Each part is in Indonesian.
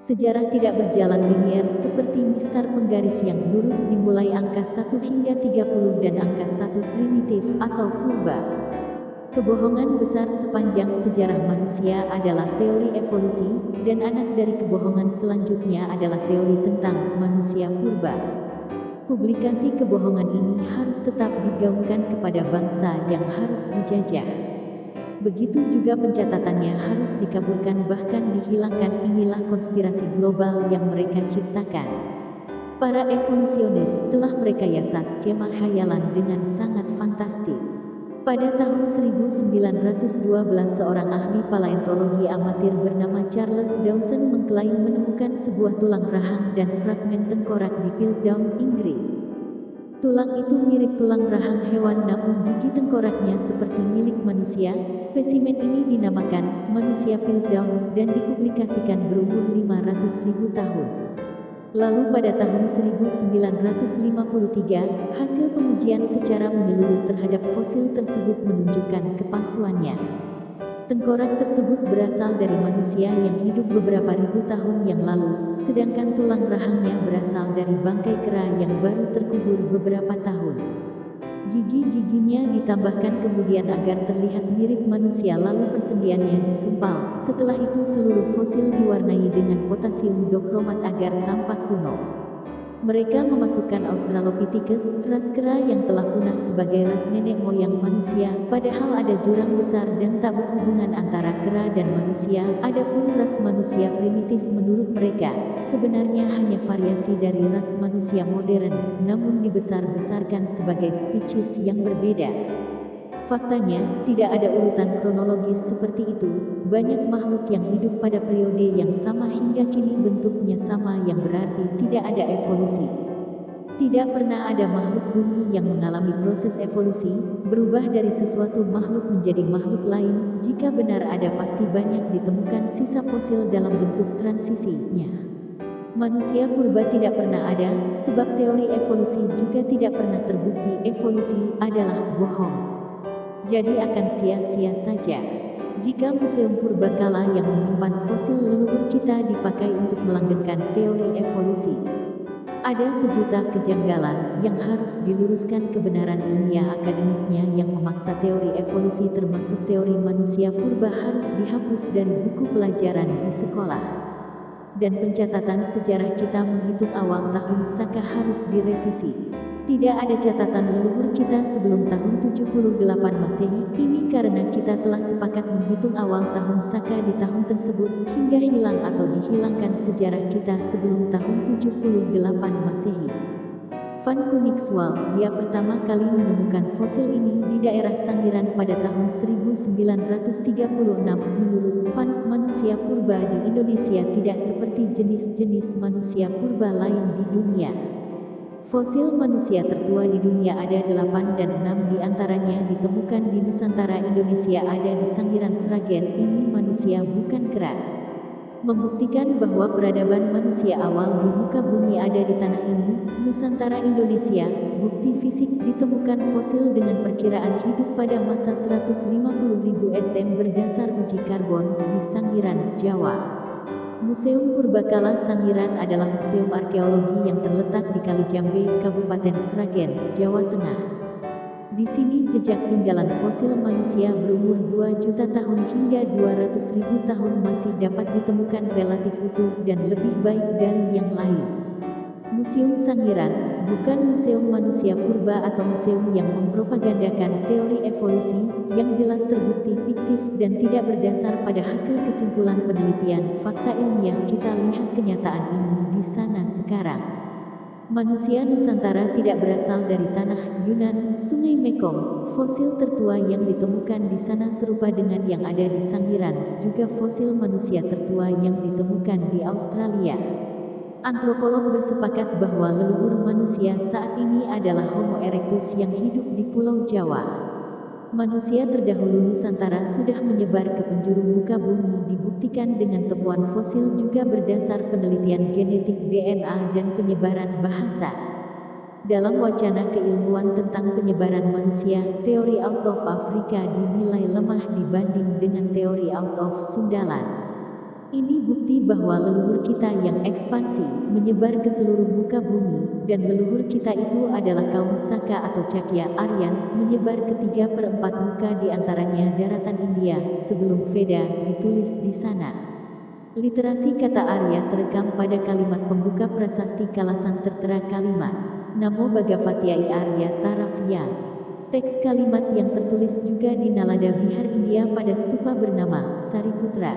Sejarah tidak berjalan linier seperti mistar penggaris yang lurus dimulai angka 1 hingga 30 dan angka 1 primitif atau purba. Kebohongan besar sepanjang sejarah manusia adalah teori evolusi, dan anak dari kebohongan selanjutnya adalah teori tentang manusia purba. Publikasi kebohongan ini harus tetap digaungkan kepada bangsa yang harus dijajah. Begitu juga pencatatannya harus dikaburkan bahkan dihilangkan. Inilah konspirasi global yang mereka ciptakan. Para evolusionis telah merekayasa skema khayalan dengan sangat fantastis. Pada tahun 1912 seorang ahli paleontologi amatir bernama Charles Dawson mengklaim menemukan sebuah tulang rahang dan fragmen tengkorak di Piltdown, Inggris. Tulang itu mirip tulang rahang hewan namun gigi tengkoraknya seperti milik manusia. Spesimen ini dinamakan manusia Piltdown dan dipublikasikan berumur 500.000 tahun. Lalu pada tahun 1953, hasil pengujian secara menyeluruh terhadap fosil tersebut menunjukkan kepalsuannya. Tengkorak tersebut berasal dari manusia yang hidup beberapa ribu tahun yang lalu, sedangkan tulang rahangnya berasal dari bangkai kera yang baru terkubur beberapa tahun. Gigi-giginya ditambahkan kemudian agar terlihat mirip manusia, lalu persendiannya disumpal. Setelah itu seluruh fosil diwarnai dengan potasium dokromat agar tampak kuno. Mereka memasukkan Australopithecus, ras kera yang telah punah sebagai ras nenek moyang manusia, padahal ada jurang besar dan tak berhubungan antara kera dan manusia. Adapun ras manusia primitif menurut mereka, sebenarnya hanya variasi dari ras manusia modern, namun dibesar-besarkan sebagai spesies yang berbeda. Faktanya, tidak ada urutan kronologis seperti itu. Banyak makhluk yang hidup pada periode yang sama hingga kini bentuknya sama, yang berarti tidak ada evolusi. Tidak pernah ada makhluk bumi yang mengalami proses evolusi, berubah dari sesuatu makhluk menjadi makhluk lain. Jika benar ada, pasti banyak ditemukan sisa fosil dalam bentuk transisinya. Manusia purba tidak pernah ada, sebab teori evolusi juga tidak pernah terbukti. Evolusi adalah bohong. Jadi akan sia-sia saja jika Museum Purbakala yang menyimpan fosil leluhur kita dipakai untuk melanggengkan teori evolusi. Ada sejuta kejanggalan yang harus diluruskan. Kebenaran ilmiah akademiknya yang memaksa teori evolusi termasuk teori manusia purba harus dihapus dari buku pelajaran di sekolah. Dan pencatatan sejarah kita menghitung awal tahun Saka harus direvisi. Tidak ada catatan leluhur kita sebelum tahun 78 Masehi. Ini karena kita telah sepakat menghitung awal tahun Saka di tahun tersebut, hingga hilang atau dihilangkan sejarah kita sebelum tahun 78 Masehi. Van Koenigswald, dia pertama kali menemukan fosil ini di daerah Sangiran pada tahun 1936. Menurut Van, manusia purba di Indonesia tidak seperti jenis-jenis manusia purba lain di dunia. Fosil manusia tertua di dunia ada 8 dan 6 diantaranya ditemukan di Nusantara. Indonesia ada di Sangiran Sragen. Ini manusia bukan kera. Membuktikan bahwa peradaban manusia awal di muka bumi ada di tanah ini, Nusantara Indonesia. Bukti fisik ditemukan fosil dengan perkiraan hidup pada masa 150.000 SM berdasar uji karbon di Sangiran, Jawa. Museum Purbakala Sangiran adalah museum arkeologi yang terletak di Kalijambe, Kabupaten Sragen, Jawa Tengah. Di sini jejak tinggalan fosil manusia berumur 2 juta tahun hingga 200.000 tahun masih dapat ditemukan relatif utuh dan lebih baik dari yang lain. Museum Sangiran bukan museum manusia purba atau museum yang mempropagandakan teori evolusi, yang jelas terbukti fiktif dan tidak berdasar pada hasil kesimpulan penelitian fakta ilmiah. Kita lihat kenyataan ini di sana sekarang. Manusia Nusantara tidak berasal dari tanah Yunan, Sungai Mekong. Fosil tertua yang ditemukan di sana serupa dengan yang ada di Sangiran, juga fosil manusia tertua yang ditemukan di Australia. Antropolog bersepakat bahwa leluhur manusia saat ini adalah Homo erectus yang hidup di Pulau Jawa. Manusia terdahulu Nusantara sudah menyebar ke penjuru muka bumi, dibuktikan dengan temuan fosil juga berdasar penelitian genetik DNA dan penyebaran bahasa. Dalam wacana keilmuan tentang penyebaran manusia, teori out of Africa dinilai lemah dibanding dengan teori out of Sundaland. Ini bukti bahwa leluhur kita yang ekspansi, menyebar ke seluruh muka bumi, dan leluhur kita itu adalah kaum Saka atau Cakya Aryan, menyebar ke 3/4 muka di antaranya daratan India, sebelum Veda ditulis di sana. Literasi kata Arya terekam pada kalimat pembuka prasasti Kalasan tertera kalimat Namo Bhagavatyai Arya Tarafya. Teks kalimat yang tertulis juga di Nalada Bihar India pada stupa bernama Sariputra.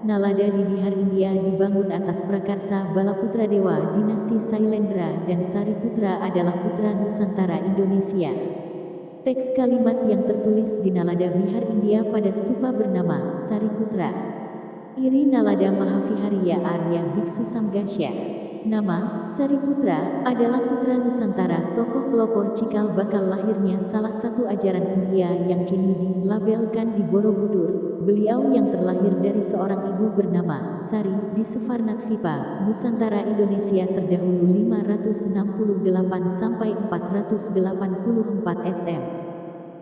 Nalada di Bihar India dibangun atas prakarsa Balaputra Dewa dinasti Sailendra dan Sariputra adalah putra Nusantara Indonesia. Teks kalimat yang tertulis di Nalada Bihar India pada stupa bernama Sariputra. Iri Nalada Mahavihariya Arya Biksu Samgasya. Nama Sariputra adalah putra Nusantara, tokoh pelopor cikal bakal lahirnya salah satu ajaran India yang kini dilabelkan di Borobudur. Beliau yang terlahir dari seorang ibu bernama Sari di Suvarnadvipa, Nusantara Indonesia terdahulu 568 sampai 484 SM.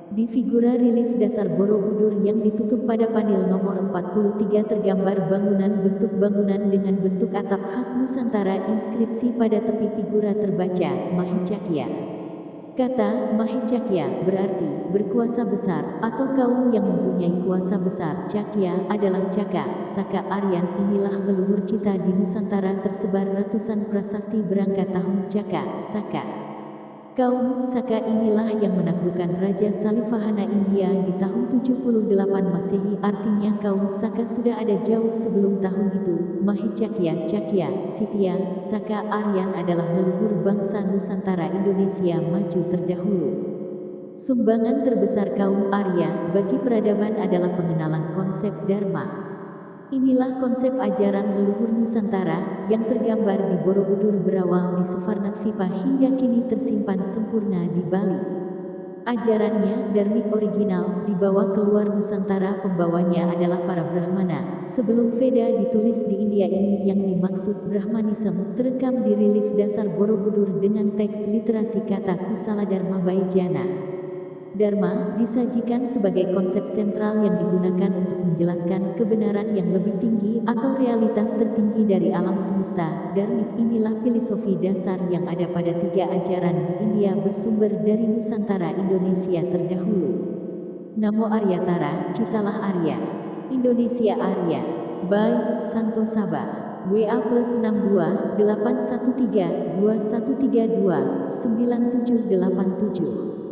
Di figura relief dasar Borobudur yang ditutup pada panel nomor 43 tergambar bentuk bangunan dengan bentuk atap khas Nusantara. Inskripsi pada tepi figura terbaca, Mahicakya. Kata Mahicakya berarti berkuasa besar atau kaum yang mempunyai kuasa besar. Cakya adalah Caka, Saka Aryan. Inilah leluhur kita di Nusantara, tersebar ratusan prasasti berangkat tahun Caka, Saka. Kaum Saka inilah yang menaklukkan Raja Salivahana India di tahun 78 Masehi. Artinya kaum Saka sudah ada jauh sebelum tahun itu. Mahicakya, Cakya, Sitya, Saka Aryan adalah leluhur bangsa Nusantara Indonesia maju terdahulu. Sumbangan terbesar kaum Arya bagi peradaban adalah pengenalan konsep Dharma. Inilah konsep ajaran leluhur Nusantara yang tergambar di Borobudur, berawal di Suvarnadvipa hingga kini tersimpan sempurna di Bali. Ajarannya dharmik original dibawa keluar Nusantara, pembawanya adalah para Brahmana. Sebelum Veda ditulis di India, ini yang dimaksud Brahmanisme, terekam di relief dasar Borobudur dengan teks literasi kata Kusala Dharma Baijana. Dharma disajikan sebagai konsep sentral yang digunakan untuk menjelaskan kebenaran yang lebih tinggi atau realitas tertinggi dari alam semesta. Dharmik inilah filosofi dasar yang ada pada 3 ajaran di India, bersumber dari Nusantara Indonesia terdahulu. Namo Aryatara, kitalah Arya. Indonesia Arya. By Santo Saba. WA +62 813 2132 9787.